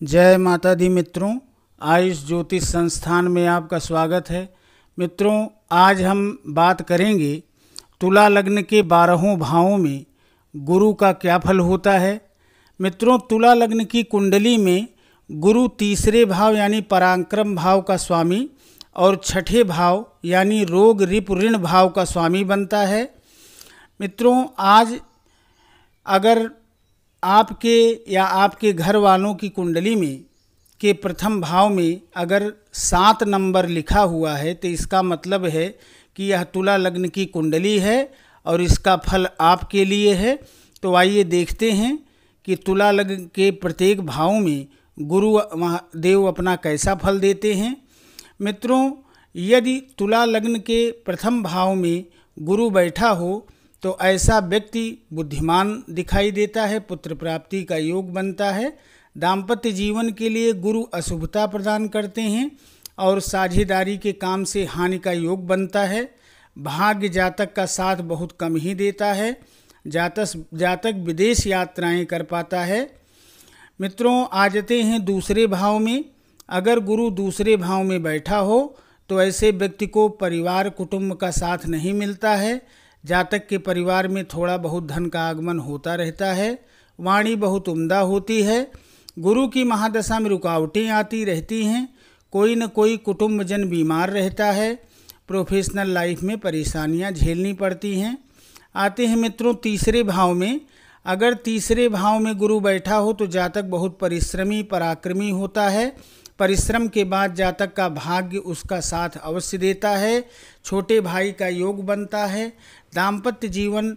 जय माता दी मित्रों, आयुष ज्योतिष संस्थान में आपका स्वागत है। मित्रों, आज हम बात करेंगे तुला लग्न के 12 भावों में गुरु का क्या फल होता है। मित्रों, तुला लग्न की कुंडली में गुरु तीसरे भाव यानी पराक्रम भाव का स्वामी और छठे भाव यानी रोग रिप ऋण भाव का स्वामी बनता है। मित्रों, आज अगर आपके या आपके घर वालों की कुंडली में के प्रथम भाव में अगर 7 नंबर लिखा हुआ है तो इसका मतलब है कि यह तुला लग्न की कुंडली है और इसका फल आपके लिए है। तो आइए देखते हैं कि तुला लग्न के प्रत्येक भाव में गुरु महादेव अपना कैसा फल देते हैं। मित्रों, यदि तुला लग्न के प्रथम भाव में गुरु बैठा हो तो ऐसा व्यक्ति बुद्धिमान दिखाई देता है, पुत्र प्राप्ति का योग बनता है। दाम्पत्य जीवन के लिए गुरु अशुभता प्रदान करते हैं और साझेदारी के काम से हानि का योग बनता है। भाग्य जातक का साथ बहुत कम ही देता है। जातक विदेश यात्राएं कर पाता है। मित्रों, आ जाते हैं दूसरे भाव में। अगर गुरु दूसरे भाव में बैठा हो तो ऐसे व्यक्ति को परिवार कुटुंब का साथ नहीं मिलता है। जातक के परिवार में थोड़ा बहुत धन का आगमन होता रहता है। वाणी बहुत उम्दा होती है। गुरु की महादशा में रुकावटें आती रहती हैं। कोई न कोई कुटुंबजन बीमार रहता है। प्रोफेशनल लाइफ में परेशानियां झेलनी पड़ती हैं। आते हैं मित्रों तीसरे भाव में। अगर तीसरे भाव में गुरु बैठा हो तो जातक बहुत परिश्रमी पराक्रमी होता है। परिश्रम के बाद जातक का भाग्य उसका साथ अवश्य देता है। छोटे भाई का योग बनता है। दाम्पत्य जीवन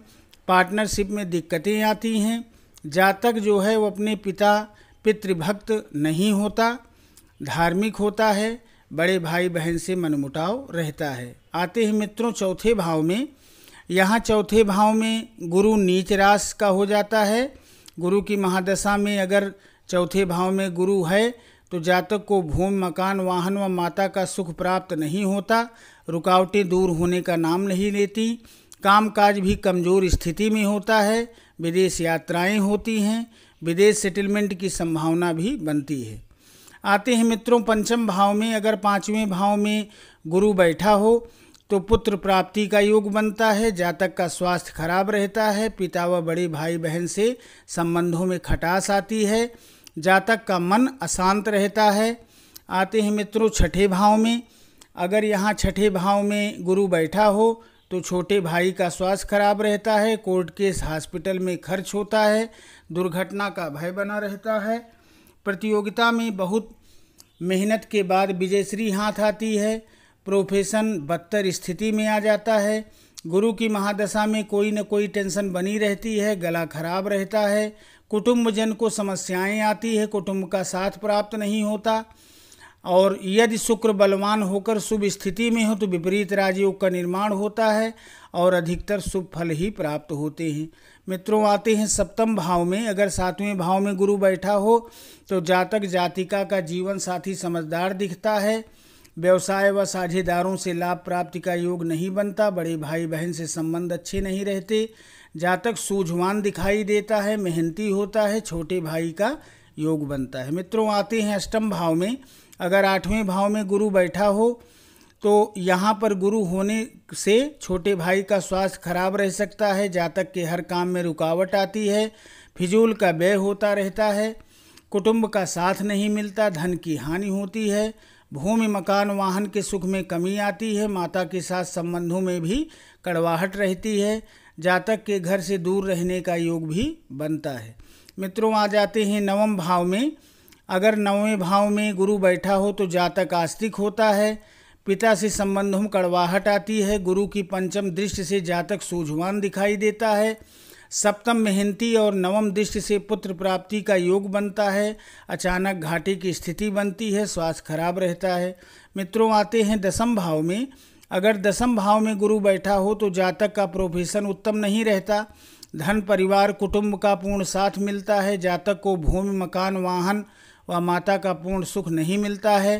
पार्टनरशिप में दिक्कतें आती हैं। जातक जो है वो अपने पितृभक्त नहीं होता, धार्मिक होता है। बड़े भाई बहन से मनमुटाव रहता है। आते हैं मित्रों चौथे भाव में। यहाँ चौथे भाव में गुरु नीच राशि का हो जाता है। गुरु की महादशा में अगर चौथे भाव में गुरु है तो जातक को भूमि मकान वाहन व माता का सुख प्राप्त नहीं होता। रुकावटें दूर होने का नाम नहीं लेती। कामकाज भी कमज़ोर स्थिति में होता है। विदेश यात्राएं होती हैं। विदेश सेटलमेंट की संभावना भी बनती है। आते हैं मित्रों पंचम भाव में। अगर 5वें भाव में गुरु बैठा हो तो पुत्र प्राप्ति का योग बनता है। जातक का स्वास्थ्य खराब रहता है। पिता व बड़े भाई बहन से संबंधों में खटास आती है। जातक का मन अशांत रहता है। आते हैं मित्रों छठे भाव में। अगर यहाँ छठे भाव में गुरु बैठा हो तो छोटे भाई का स्वास्थ्य खराब रहता है। कोर्ट केस हॉस्पिटल में खर्च होता है। दुर्घटना का भय बना रहता है। प्रतियोगिता में बहुत मेहनत के बाद विजयश्री हाथ आती है। प्रोफेशन बदतर स्थिति में आ जाता है। गुरु की महादशा में कोई न कोई टेंशन बनी रहती है। गला खराब रहता है। कुटुंबजन को समस्याएं आती है। कुटुंब का साथ प्राप्त नहीं होता। और यदि शुक्र बलवान होकर शुभ स्थिति में हो तो विपरीत राजयोग का निर्माण होता है और अधिकतर शुभ फल ही प्राप्त होते हैं। मित्रों, आते हैं सप्तम भाव में। अगर 7वें भाव में गुरु बैठा हो तो जातक जातिका का जीवन साथी समझदार दिखता है। व्यवसाय व साझेदारों से लाभ प्राप्ति का योग नहीं बनता। बड़े भाई बहन से संबंध अच्छे नहीं रहते। जातक सूझवान दिखाई देता है। मेहनती होता है। छोटे भाई का योग बनता है। मित्रों, आते हैं अष्टम भाव में। अगर 8वें भाव में गुरु बैठा हो तो यहाँ पर गुरु होने से छोटे भाई का स्वास्थ्य खराब रह सकता है। जातक के हर काम में रुकावट आती है। फिजूल का व्यय होता रहता है। कुटुंब का साथ नहीं मिलता। धन की हानि होती है। भूमि मकान वाहन के सुख में कमी आती है। माता के साथ संबंधों में भी कड़वाहट रहती है। जातक के घर से दूर रहने का योग भी बनता है। मित्रों, आ जाते हैं नवम भाव में। अगर 9वें भाव में गुरु बैठा हो तो जातक आस्तिक होता है। पिता से संबंधों में कड़वाहट आती है। गुरु की पंचम दृष्टि से जातक सूझवान दिखाई देता है। सप्तम मेहनती और नवम दृष्टि से पुत्र प्राप्ति का योग बनता है। अचानक घाटे की स्थिति बनती है। स्वास्थ्य खराब रहता है। मित्रों, आते हैं दसम भाव में। अगर दसम भाव में गुरु बैठा हो तो जातक का प्रोफेशन उत्तम नहीं रहता। धन परिवार कुटुंब का पूर्ण साथ मिलता है। जातक को भूमि मकान वाहन व माता का पूर्ण सुख नहीं मिलता है।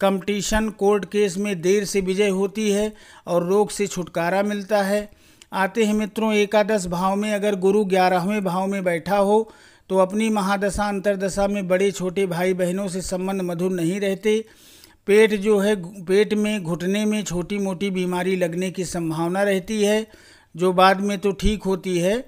कंपटीशन कोर्ट केस में देर से विजय होती है और रोग से छुटकारा मिलता है। आते हैं मित्रों एकादश भाव में। अगर गुरु 11वें भाव में बैठा हो तो अपनी महादशा अंतर्दशा में बड़े छोटे भाई बहनों से संबंध मधुर नहीं रहते। पेट जो है, पेट में घुटने में छोटी मोटी बीमारी लगने की संभावना रहती है, जो बाद में तो ठीक होती है।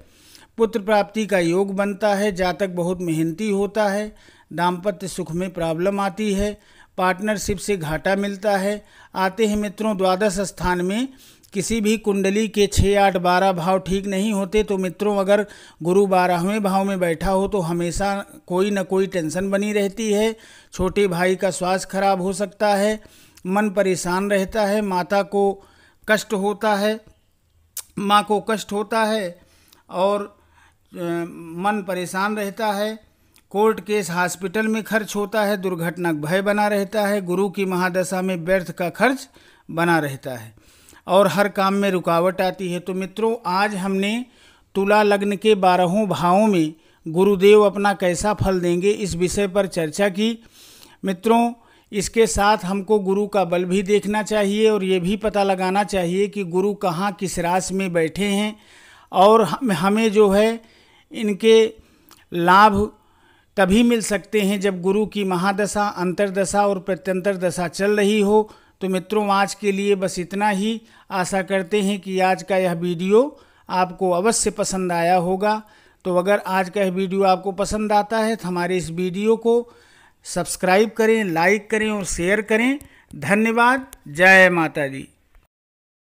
पुत्र प्राप्ति का योग बनता है। जातक बहुत मेहनती होता है। दाम्पत्य सुख में प्रॉब्लम आती है। पार्टनरशिप से घाटा मिलता है। आते हैं मित्रों द्वादश स्थान में। किसी भी कुंडली के 6, 8, 12 भाव ठीक नहीं होते तो मित्रों अगर गुरु 12वें भाव में बैठा हो तो हमेशा कोई न कोई टेंशन बनी रहती है। छोटे भाई का स्वास्थ्य खराब हो सकता है। मन परेशान रहता है। माता को कष्ट होता है, माँ को कष्ट होता है और मन परेशान रहता है। कोर्ट केस हॉस्पिटल में खर्च होता है। दुर्घटना भय बना रहता है। गुरु की महादशा में व्यर्थ का खर्च बना रहता है और हर काम में रुकावट आती है। तो मित्रों आज हमने तुला लग्न के 12 भावों में गुरुदेव अपना कैसा फल देंगे इस विषय पर चर्चा की। मित्रों इसके साथ हमको गुरु का बल भी देखना चाहिए और ये भी पता लगाना चाहिए कि गुरु कहाँ किस राशि में बैठे हैं और हमें जो है इनके लाभ तभी मिल सकते हैं जब गुरु की महादशा, अंतर्दशा और प्रत्यंतर दशा चल रही हो। तो मित्रों आज के लिए बस इतना ही। आशा करते हैं कि आज का यह वीडियो आपको अवश्य पसंद आया होगा। तो अगर आज का यह वीडियो आपको पसंद आता है तो हमारे इस वीडियो को सब्सक्राइब करें, लाइक करें और शेयर करें। धन्यवाद। जय माता दी।